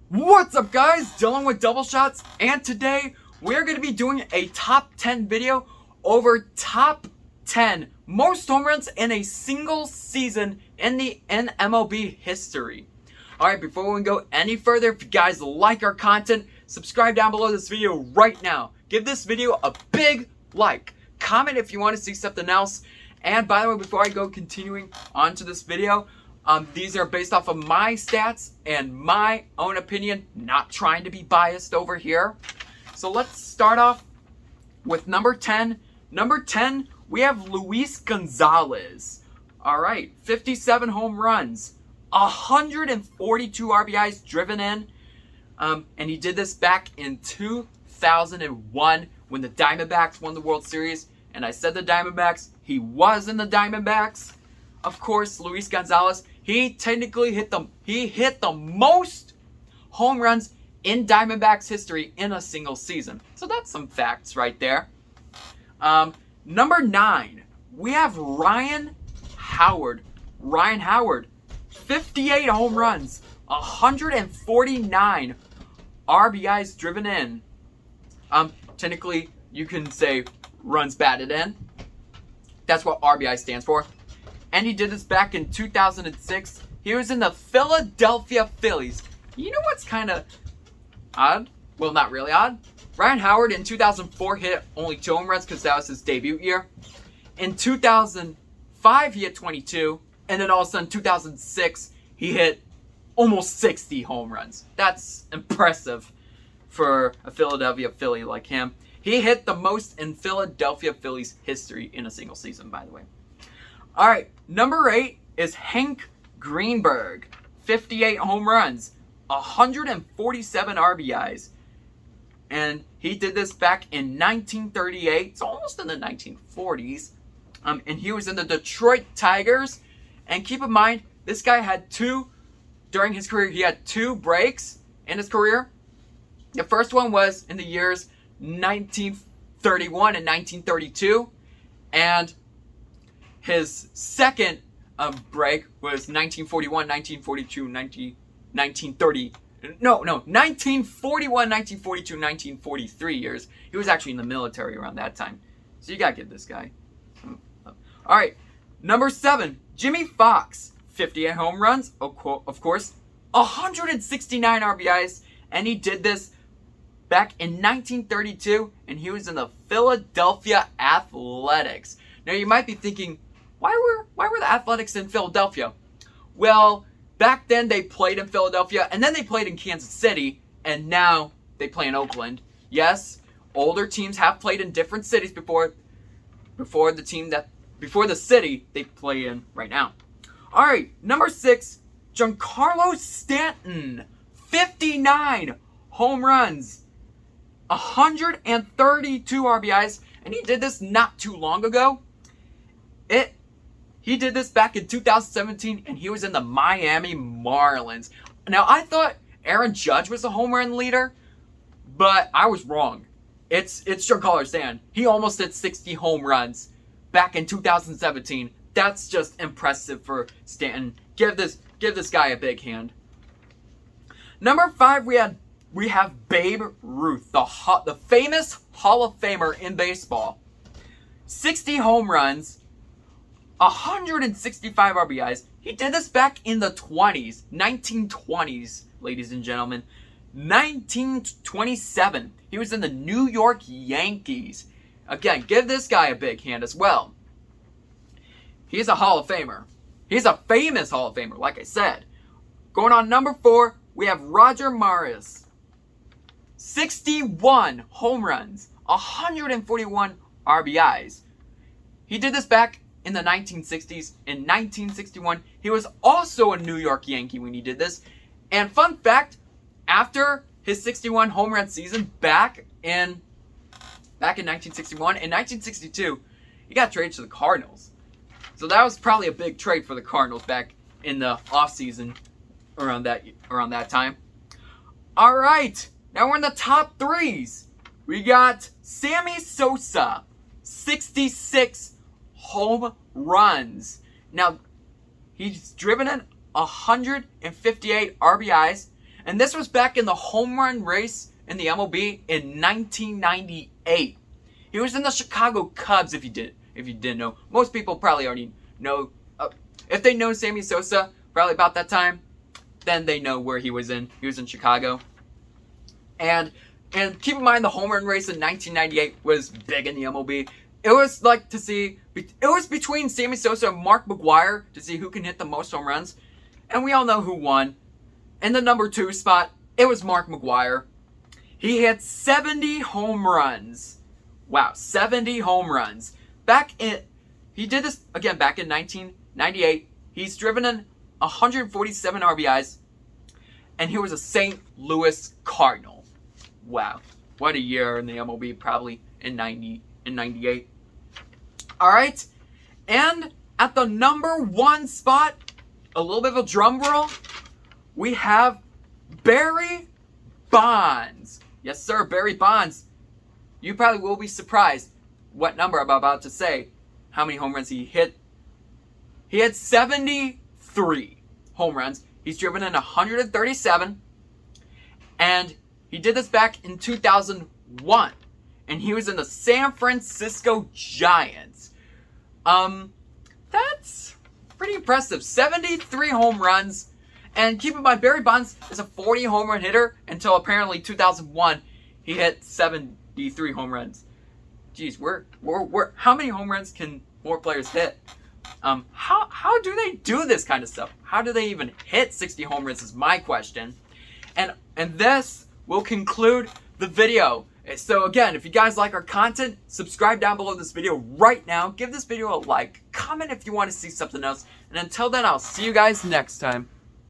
What's up, guys? Dylan with Double Shots, and today we're going to be doing a top 10 video over top 10 most home runs in a single season in the MLB history. Alright, before we go any further, if you guys like our content, subscribe down below this video right now. Give this video a big like. Comment if you want to see something else. And by the way, before I go continuing on to this video, these are based off of my stats and my own opinion, not trying to be biased over here. So let's start off with number 10. Number 10, we have Luis Gonzalez. All right, 57 home runs, 142 RBIs driven in. And he did this back in 2001 when the Diamondbacks won the World Series. And I said the Diamondbacks, he was in the Diamondbacks. Of course, Luis Gonzalez, he technically hit the most home runs in Diamondbacks history in a single season. So that's some facts right there. Number 9, we have Ryan Howard. Ryan Howard, 58 home runs, 149 RBIs driven in. Technically, you can say runs batted in. That's what RBI stands for. And he did this back in 2006. He was in the Philadelphia Phillies. You know what's kind of odd? Well, not really odd. Ryan Howard in 2004 hit only 2 home runs because that was his debut year. In 2005, he hit 22. And then all of a sudden, 2006, he hit almost 60 home runs. That's impressive for a Philadelphia Philly like him. He hit the most in Philadelphia Phillies history in a single season, by the way. All right, number 8 is Hank Greenberg. 58 home runs, 147 RBIs. And he did this back in 1938. It's almost in the 1940s. And he was in the Detroit Tigers. And keep in mind, this guy had during his career, he had 2 breaks in his career. The first one was in the years 1931 and 1932. And his second break was 1941, 1942, 1930. No, 1941, 1942, 1943 years. He was actually in the military around that time. So you got to give this guy. All right, number 7, Jimmy Fox. 58 home runs, of course. 169 RBIs. And he did this back in 1932. And he was in the Philadelphia Athletics. Now you might be thinking, why were the Athletics in Philadelphia? Well, back then they played in Philadelphia, and then they played in Kansas City, and now they play in Oakland. Yes, older teams have played in different cities before the city they play in right now. All right, number 6, Giancarlo Stanton, 59 home runs, 132 RBIs, and he did this not too long ago. He did this back in 2017, and he was in the Miami Marlins. Now, I thought Aaron Judge was the home run leader, but I was wrong. It's Giancarlo Stanton. He almost hit 60 home runs back in 2017. That's just impressive for Stanton. Give this guy a big hand. Number 5, we have Babe Ruth, the famous Hall of Famer in baseball. 60 home runs, 165 RBIs. He did this back in the 1920s, ladies and gentlemen. 1927. He was in the New York Yankees. Again, give this guy a big hand as well. He's a Hall of Famer. He's a famous Hall of Famer, like I said. Going on number 4, we have Roger Maris. 61 home runs, 141 RBIs. He did this back in the 1960s. In 1961, he was also a New York Yankee when he did this. And fun fact, after his 61 home run season back in 1961, in 1962, he got traded to the Cardinals. So that was probably a big trade for the Cardinals back in the offseason around that time. All right, now we're in the top 3s. We got Sammy Sosa, 66 home runs. Now, he's driven in 158 RBIs. And this was back in the home run race in the MLB in 1998. He was in the Chicago Cubs, if you didn't know. Most people probably already know. If they know Sammy Sosa, probably about that time, then they know where he was in. He was in Chicago. And keep in mind, the home run race in 1998 was big in the MLB. It was like to see, it was between Sammy Sosa and Mark McGwire to see who can hit the most home runs. And we all know who won. In the number 2 spot, it was Mark McGwire. He hit 70 home runs. Wow, 70 home runs. He did this again back in 1998. He's driven in 147 RBIs. And he was a St. Louis Cardinal. Wow, what a year in the MLB, probably in 98. All right, and at the number 1 spot, a little bit of a drum roll, we have Barry Bonds. Yes, sir, Barry Bonds. You probably will be surprised what number I'm about to say, how many home runs he hit. He had 73 home runs. He's driven in 137, and he did this back in 2001, and he was in the San Francisco Giants. That's pretty impressive. 73 home runs, and keep in mind, Barry Bonds is a 40 home run hitter until apparently 2001, he hit 73 home runs. Jeez, how many home runs can more players hit? How do they do this kind of stuff? How do they even hit 60 home runs is my question. And this will conclude the video. So again, if you guys like our content, subscribe down below this video right now. Give this video a like. Comment if you want to see something else. And until then, I'll see you guys next time.